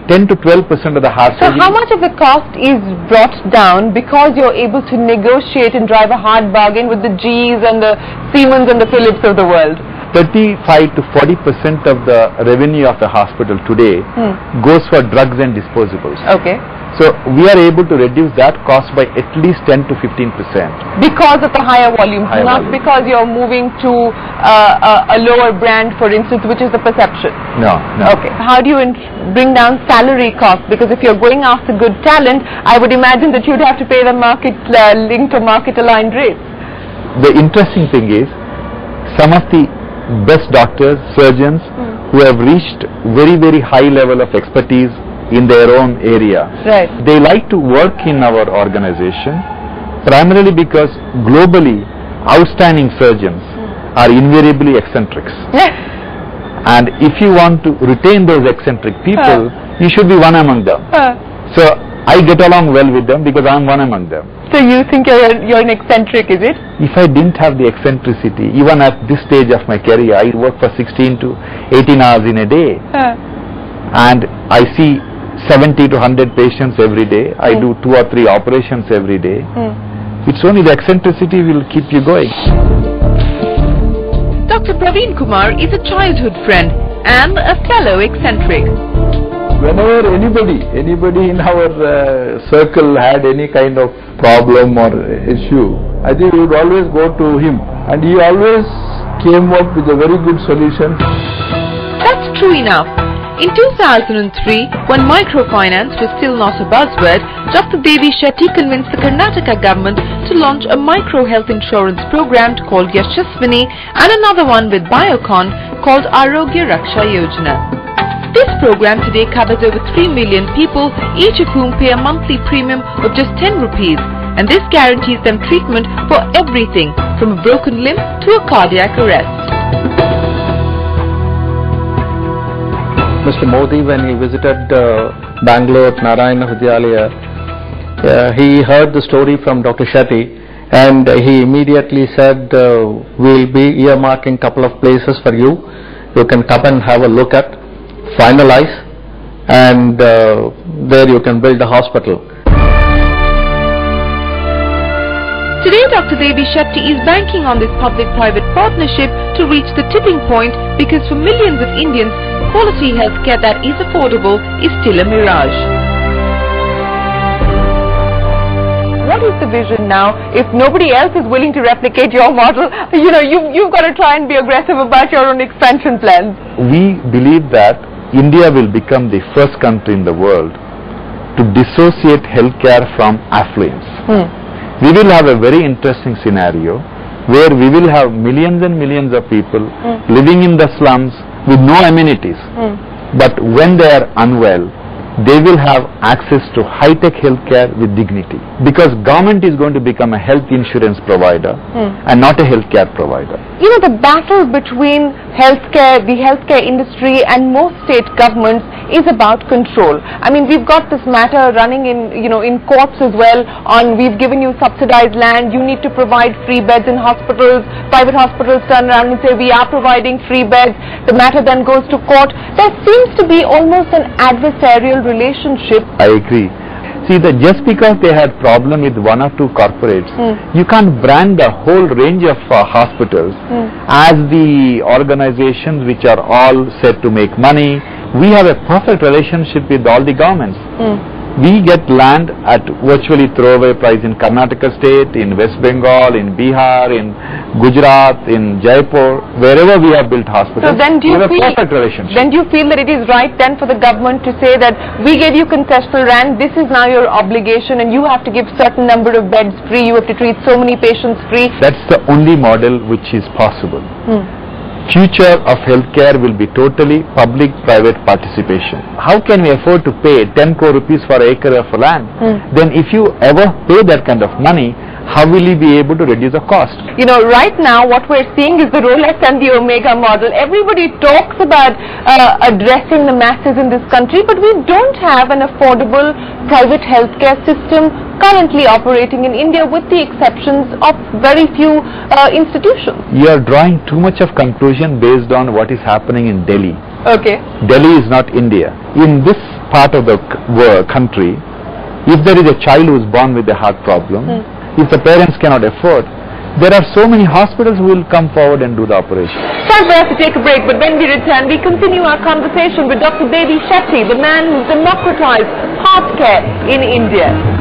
10 to 12% of the heart surgery. So how much of the cost is brought down because you're able to negotiate and drive a hard bargain with the Gs and the Siemens and the Philips of the world? 35 to 40% of the revenue of the hospital today goes for drugs and disposables. Okay. So we are able to reduce that cost by at least 10 to 15%. Because of the higher volumes, not because you're moving to a lower brand, for instance, which is the perception. No. Okay. How do you bring down salary costs? Because if you're going after good talent, I would imagine that you'd have to pay the market linked or market aligned rates. The interesting thing is, some of the best doctors, surgeons who have reached very, very high level of expertise in their own area. Right. They like to work in our organization primarily because globally outstanding surgeons are invariably eccentrics. And if you want to retain those eccentric people, you should be one among them. So I get along well with them because I'm one among them. So you think you're an eccentric, is it? If I didn't have the eccentricity, even at this stage of my career, I work for 16 to 18 hours in a day. And I see 70 to 100 patients every day. I do 2 or 3 operations every day. It's only the eccentricity will keep you going. Dr. Praveen Kumar is a childhood friend and a fellow eccentric. Whenever anybody in our circle had any kind of problem or issue, I think we would always go to him, and he always came up with a very good solution. That's true enough. In 2003, when microfinance was still not a buzzword, Dr. Devi Shetty convinced the Karnataka government to launch a micro health insurance program called Yashaswini and another one with Biocon called Arogya Raksha Yojana. This program today covers over 3 million people, each of whom pay a monthly premium of just 10 rupees, and this guarantees them treatment for everything from a broken limb to a cardiac arrest. Mr. Modi, when he visited Bangalore, Narayana Vidyalaya, he heard the story from Dr. Shetty, and he immediately said, we'll be earmarking a couple of places for you. You can come and have a look at, finalize, and there you can build a hospital. Today, Dr. Devi Shetty is banking on this public-private partnership to reach the tipping point, because for millions of Indians, quality healthcare that is affordable is still a mirage. What is the vision now? If nobody else is willing to replicate your model, you've got to try and be aggressive about your own expansion plans. We believe that India will become the first country in the world to dissociate healthcare from affluence. We will have a very interesting scenario where we will have millions and millions of people living in the slums with no amenities. But when they are unwell, they will have access to high-tech healthcare with dignity, because government is going to become a health insurance provider and not a healthcare provider. The battle between the healthcare industry and most state governments is about control. I mean, we've got this matter running in courts as well on, we've given you subsidized land, you need to provide free beds in hospitals. Private hospitals turn around and say, we are providing free beds. The matter then goes to court. There seems to be almost an adversarial relationship. I agree. See, that just because they had problem with 1 or 2 corporates, you can't brand the whole range of hospitals as the organizations which are all set to make money. We have a perfect relationship with all the governments. We get land at virtually throwaway price in Karnataka state, in West Bengal, in Bihar, in Gujarat, in Jaipur, wherever we have built hospitals. So then do you we have a perfect relationship. Then do you feel that it is right then for the government to say that we gave you concessional land, this is now your obligation, and you have to give certain number of beds free, you have to treat so many patients free? That's the only model which is possible. Future of healthcare will be totally public-private participation. How can we afford to pay 10 crore rupees for an acre of land? Then if you ever pay that kind of money, how will you be able to reduce the cost? Right now what we're seeing is the Rolex and the Omega model. Everybody talks about addressing the masses in this country, but we don't have an affordable private healthcare system currently operating in India, with the exceptions of very few institutions. You are drawing too much of conclusion based on what is happening in Delhi. Okay. Delhi is not India. In this part of the country, if there is a child who is born with a heart problem, if the parents cannot afford, there are so many hospitals who will come forward and do the operation. Time for us to take a break, but when we return, we continue our conversation with Dr. Devi Shetty, the man who democratized heart care in India.